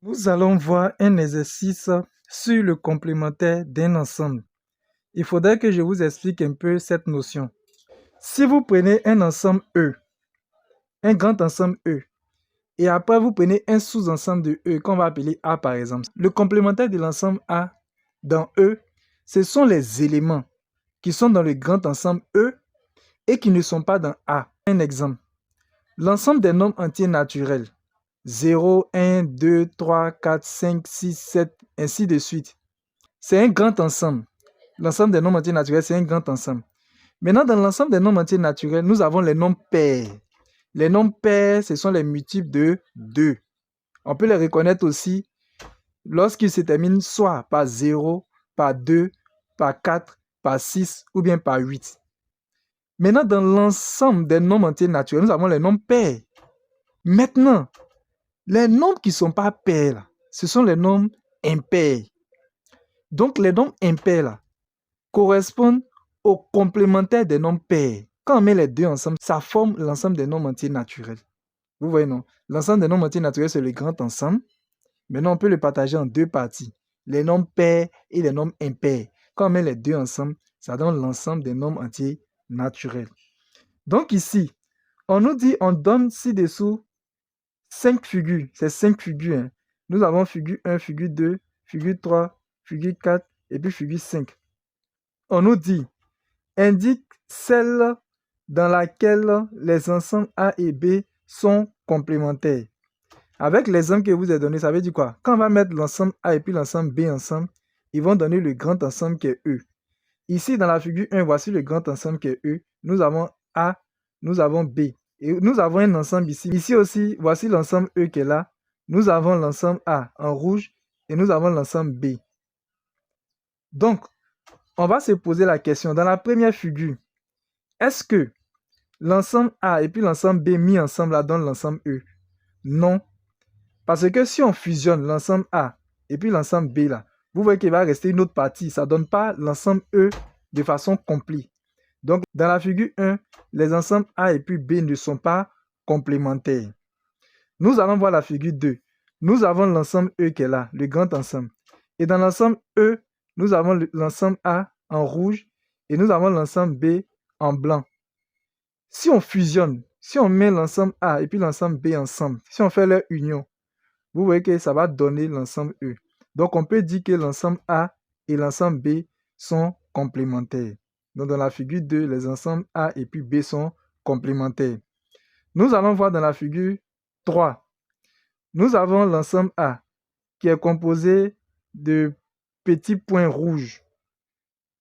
Nous allons voir un exercice sur le complémentaire d'un ensemble. Il faudrait que je vous explique un peu cette notion. Si vous prenez un ensemble E, un grand ensemble E, et après vous prenez un sous-ensemble de E qu'on va appeler A par exemple, le complémentaire de l'ensemble A dans E, ce sont les éléments qui sont dans le grand ensemble E et qui ne sont pas dans A. Un exemple, l'ensemble des nombres entiers naturels, 0, 1, 2, 3, 4, 5, 6, 7, ainsi de suite. C'est un grand ensemble. L'ensemble des nombres entiers naturels, c'est un grand ensemble. Maintenant, dans l'ensemble des nombres entiers naturels, nous avons les nombres pairs. Les nombres pairs, ce sont les multiples de 2. On peut les reconnaître aussi lorsqu'ils se terminent soit par 0, par 2, par 4, par 6 ou bien par 8. Maintenant, dans l'ensemble des nombres entiers naturels, nous avons les nombres pairs. Maintenant, les nombres qui ne sont pas pairs, là, ce sont les nombres impairs. Donc, les nombres impairs là, correspondent au complémentaire des nombres pairs. Quand on met les deux ensemble, ça forme l'ensemble des nombres entiers naturels. Vous voyez, non? L'ensemble des nombres entiers naturels, c'est le grand ensemble. Maintenant, on peut le partager en deux parties. Les nombres pairs et les nombres impairs. Quand on met les deux ensemble, ça donne l'ensemble des nombres entiers naturels. Donc ici, on nous dit, on donne ci-dessous 5 figures. C'est 5 figures. Hein. Nous avons figure 1, figure 2, figure 3, figure 4 et puis figure 5. On nous dit, indique celle dans laquelle les ensembles A et B sont complémentaires. Avec l'exemple que je vous ai donné, ça veut dire quoi? Quand on va mettre l'ensemble A et puis l'ensemble B ensemble, ils vont donner le grand ensemble qui est E. Ici, dans la figure 1, voici le grand ensemble qui est E. Nous avons A, nous avons B. Et nous avons un ensemble ici. Ici aussi, voici l'ensemble E qui est là. Nous avons l'ensemble A en rouge et nous avons l'ensemble B. Donc, on va se poser la question. Dans la première figure, est-ce que l'ensemble A et puis l'ensemble B mis ensemble là donne l'ensemble E? Non. Parce que si on fusionne l'ensemble A et puis l'ensemble B là, vous voyez qu'il va rester une autre partie. Ça ne donne pas l'ensemble E de façon complète. Donc, dans la figure 1, les ensembles A et puis B ne sont pas complémentaires. Nous allons voir la figure 2. Nous avons l'ensemble E qui est là, le grand ensemble. Et dans l'ensemble E, nous avons l'ensemble A en rouge et nous avons l'ensemble B en blanc. Si on fusionne, si on met l'ensemble A et puis l'ensemble B ensemble, si on fait leur union, vous voyez que ça va donner l'ensemble E. Donc, on peut dire que l'ensemble A et l'ensemble B sont complémentaires. Donc, dans la figure 2, les ensembles A et puis B sont complémentaires. Nous allons voir dans la figure 3. Nous avons l'ensemble A qui est composé de petits points rouges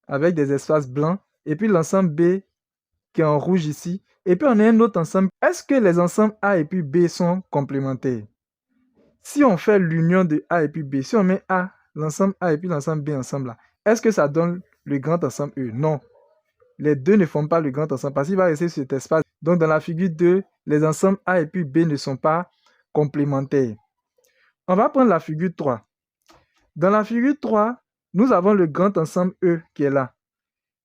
avec des espaces blancs. Et puis l'ensemble B qui est en rouge ici. Et puis on a un autre ensemble. Est-ce que les ensembles A et puis B sont complémentaires? Si on fait l'union de A et puis B, si on met A, l'ensemble A et puis l'ensemble B ensemble là, est-ce que ça donne le grand ensemble E? Non. Les deux ne font pas le grand ensemble parce qu'il va rester cet espace. Donc dans la figure 2, les ensembles A et puis B ne sont pas complémentaires. On va prendre la figure 3. Dans la figure 3, nous avons le grand ensemble E qui est là.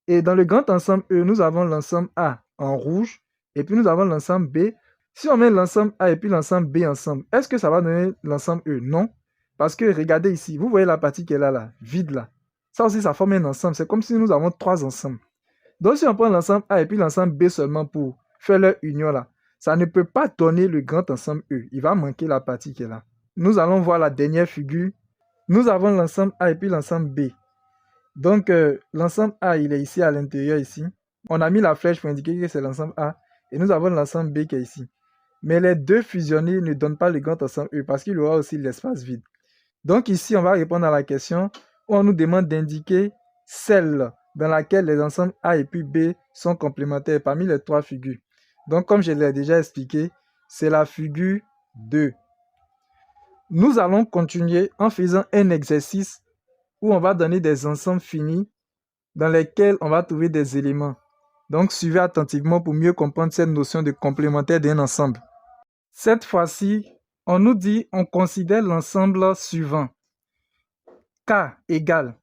Et dans le grand ensemble E, nous avons l'ensemble A en rouge et puis nous avons l'ensemble B. Si on met l'ensemble A et puis l'ensemble B ensemble, est-ce que ça va donner l'ensemble E? Non. Parce que regardez ici, vous voyez la partie qui est là, vide là. Ça aussi, ça forme un ensemble. C'est comme si nous avons trois ensembles. Donc, si on prend l'ensemble A et puis l'ensemble B seulement pour faire leur union là, ça ne peut pas donner le grand ensemble E. Il va manquer la partie qui est là. Nous allons voir la dernière figure. Nous avons l'ensemble A et puis l'ensemble B. Donc, l'ensemble A, il est ici à l'intérieur ici. On a mis la flèche pour indiquer que c'est l'ensemble A. Et nous avons l'ensemble B qui est ici. Mais les deux fusionnés ne donnent pas le grand ensemble E parce qu'il y aura aussi l'espace vide. Donc ici, on va répondre à la question où on nous demande d'indiquer celle dans laquelle les ensembles A et puis B sont complémentaires parmi les trois figures. Donc, comme je l'ai déjà expliqué, c'est la figure 2. Nous allons continuer en faisant un exercice où on va donner des ensembles finis dans lesquels on va trouver des éléments. Donc, suivez attentivement pour mieux comprendre cette notion de complémentaire d'un ensemble. Cette fois-ci, on nous dit, on considère l'ensemble suivant. K égale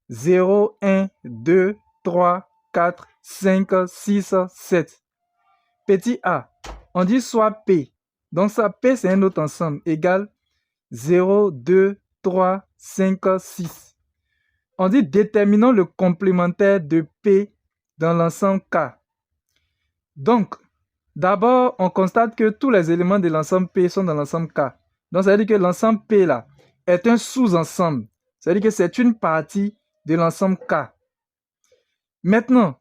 0, 1, 2, 3, 4, 5, 6, 7. Petit a, on dit soit P. Donc ça, P, c'est un autre ensemble, égale 0, 2, 3, 5, 6. On dit déterminons le complémentaire de P dans l'ensemble K. Donc, d'abord, on constate que tous les éléments de l'ensemble P sont dans l'ensemble K. Donc, ça veut dire que l'ensemble P là est un sous-ensemble. Ça veut dire que c'est une partie de l'ensemble K. Maintenant,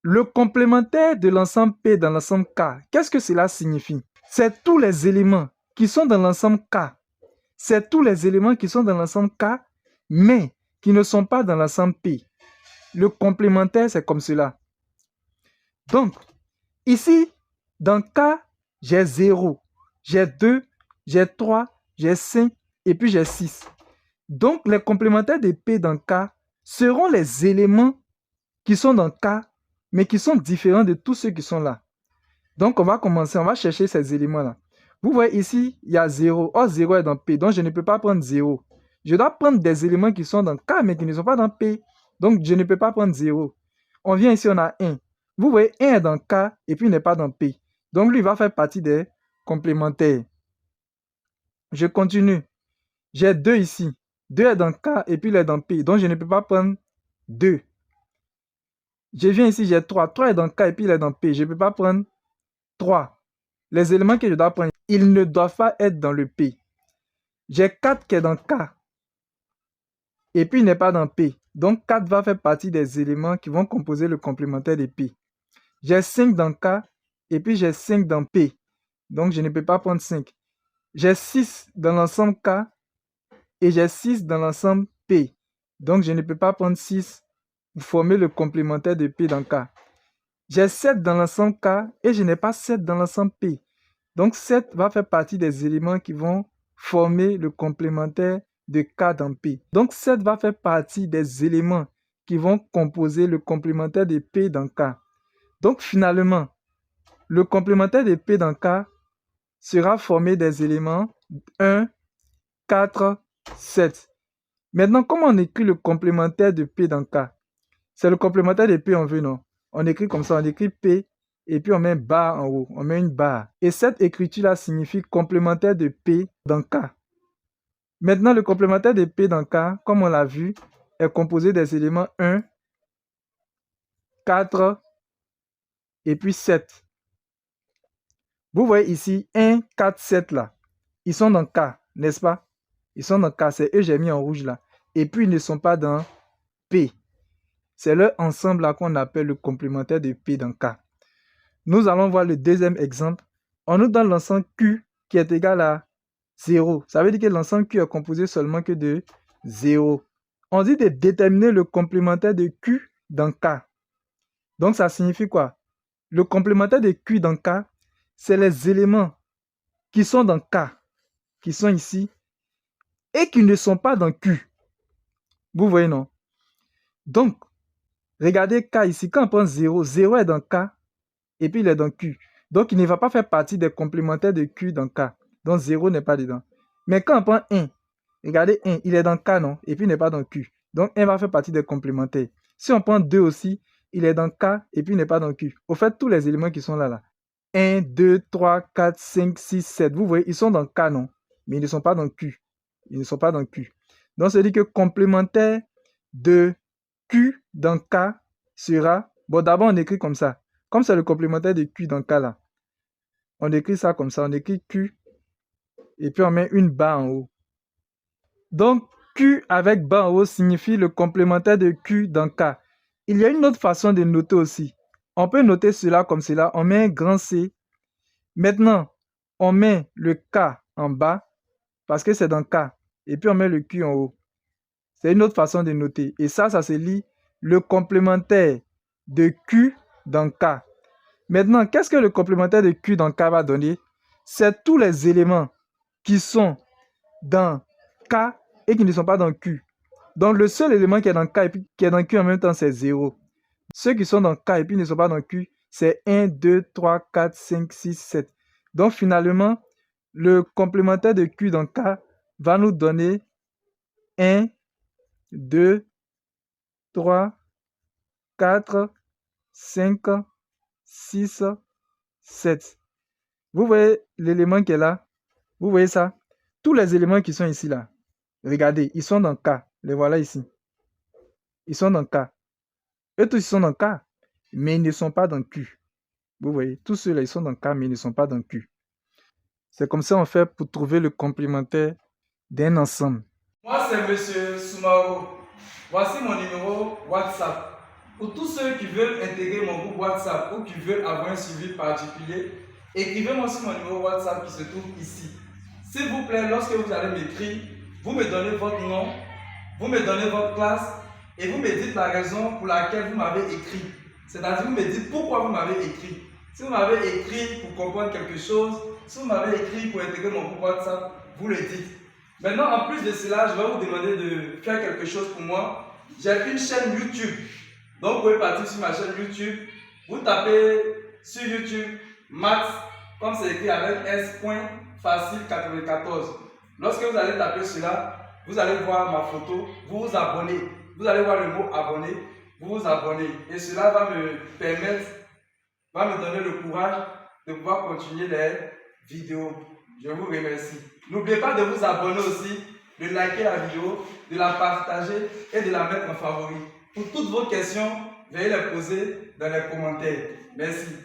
le complémentaire de l'ensemble P dans l'ensemble K, qu'est-ce que cela signifie? C'est tous les éléments qui sont dans l'ensemble K. C'est tous les éléments qui sont dans l'ensemble K, mais qui ne sont pas dans l'ensemble P. Le complémentaire, c'est comme cela. Donc, ici, dans K, j'ai 0, j'ai 2, j'ai 3, j'ai 5 et puis j'ai 6. Donc, les complémentaires de P dans K seront les éléments qui sont dans K, mais qui sont différents de tous ceux qui sont là. Donc, on va commencer, on va chercher ces éléments-là. Vous voyez ici, il y a 0. Or, 0 est dans P, donc je ne peux pas prendre 0. Je dois prendre des éléments qui sont dans K, mais qui ne sont pas dans P. Donc, je ne peux pas prendre 0. On vient ici, on a 1. Vous voyez, 1 est dans K, et puis il n'est pas dans P. Donc, lui, il va faire partie des complémentaires. Je continue. J'ai 2 ici. 2 est dans K, et puis il est dans P. Donc, je ne peux pas prendre 2. Je viens ici, j'ai 3. 3 est dans K, et puis il est dans P. Je ne peux pas prendre 3. Les éléments que je dois prendre, ils ne doivent pas être dans le P. J'ai 4 qui est dans K. Et puis il n'est pas dans P. Donc 4 va faire partie des éléments qui vont composer le complémentaire de P. J'ai 5 dans K. Et puis j'ai 5 dans P. Donc je ne peux pas prendre 5. J'ai 6 dans l'ensemble K. Et j'ai 6 dans l'ensemble P. Donc je ne peux pas prendre 6 pour former le complémentaire de P dans K. J'ai 7 dans l'ensemble K. Et je n'ai pas 7 dans l'ensemble P. Donc 7 va faire partie des éléments qui vont former le complémentaire de K dans P. Donc 7 va faire partie des éléments qui vont composer le complémentaire de P dans K. Donc finalement, le complémentaire de P dans K sera formé des éléments 1, 4, 7. Maintenant, comment on écrit le complémentaire de P dans K? C'est le complémentaire de P, on veut, non? On écrit comme ça, on écrit P, et puis on met barre en haut, on met une barre. Et cette écriture-là signifie complémentaire de P dans K. Maintenant, le complémentaire de P dans K, comme on l'a vu, est composé des éléments 1, 4 et puis 7. Vous voyez ici, 1, 4, 7 là. Ils sont dans K, n'est-ce pas? Ils sont dans K, c'est eux j'ai mis en rouge là. Et puis ils ne sont pas dans P. C'est leur ensemble là qu'on appelle le complémentaire de P dans K. Nous allons voir le deuxième exemple. On nous donne l'ensemble Q qui est égal à 0. Ça veut dire que l'ensemble Q est composé seulement que de 0. On dit de déterminer le complémentaire de Q dans K. Donc ça signifie quoi? Le complémentaire de Q dans K, c'est les éléments qui sont dans K, qui sont ici, et qui ne sont pas dans Q. Vous voyez, non? Donc, regardez K ici. Quand on prend 0, 0 est dans K, et puis il est dans Q. Donc, il ne va pas faire partie des complémentaires de Q dans K. Donc, 0 n'est pas dedans. Mais quand on prend 1, regardez 1, il est dans K, non? Et puis, il n'est pas dans Q. Donc, 1 va faire partie des complémentaires. Si on prend 2 aussi, il est dans K, et puis il n'est pas dans Q. Au fait, tous les éléments qui sont là, 1, 2, 3, 4, 5, 6, 7. Vous voyez, ils sont dans K, non? Mais ils ne sont pas dans Q. Ils ne sont pas dans Q. Donc, ça veut dire que complémentaire de Q dans K sera... Bon, d'abord, on écrit comme ça. Comme c'est le complémentaire de Q dans K là, on écrit ça comme ça. On écrit Q et puis on met une barre en haut. Donc, Q avec barre en haut signifie le complémentaire de Q dans K. Il y a une autre façon de noter aussi. On peut noter cela comme cela. On met un grand C. Maintenant, on met le K en bas parce que c'est dans K. Et puis on met le Q en haut. C'est une autre façon de noter. Et ça se lit le complémentaire de Q dans K. Maintenant, qu'est-ce que le complémentaire de Q dans K va donner? C'est tous les éléments qui sont dans K et qui ne sont pas dans Q. Donc, le seul élément qui est dans K et puis qui est dans Q en même temps, c'est 0. Ceux qui sont dans K et puis ne sont pas dans Q, c'est 1, 2, 3, 4, 5, 6, 7. Donc, finalement, le complémentaire de Q dans K va nous donner 1, 2, 3, 4, 5, 6, 7. Vous voyez l'élément qui est là? Vous voyez ça? Tous les éléments qui sont ici, là, regardez, ils sont dans K. Les voilà ici. Ils sont dans K. Eux tous, ils sont dans K, mais ils ne sont pas dans Q. Vous voyez, tous ceux-là, ils sont dans K, mais ils ne sont pas dans Q. C'est comme ça, on fait pour trouver le complémentaire d'un ensemble. Moi, c'est Monsieur Soumaro. Voici mon numéro WhatsApp. Pour tous ceux qui veulent intégrer mon groupe WhatsApp ou qui veulent avoir un suivi particulier, écrivez-moi sur mon numéro WhatsApp qui se trouve ici. S'il vous plaît, lorsque vous allez m'écrire, vous me donnez votre nom, vous me donnez votre classe et vous me dites la raison pour laquelle vous m'avez écrit. C'est-à-dire, vous me dites pourquoi vous m'avez écrit. Si vous m'avez écrit pour comprendre quelque chose, si vous m'avez écrit pour intégrer mon groupe WhatsApp, vous le dites. Maintenant, en plus de cela, je vais vous demander de faire quelque chose pour moi. J'ai une chaîne YouTube. Donc, vous pouvez partir sur ma chaîne YouTube. Vous tapez sur YouTube Max, comme c'est écrit avec S.Facile94. Lorsque vous allez taper cela, vous allez voir ma photo, vous vous abonnez. Vous allez voir le mot abonner, vous vous abonnez. Et cela va me permettre, va me donner le courage de pouvoir continuer les vidéos. Je vous remercie. N'oubliez pas de vous abonner aussi, de liker la vidéo, de la partager et de la mettre en favori. Pour toutes vos questions, veuillez les poser dans les commentaires. Merci.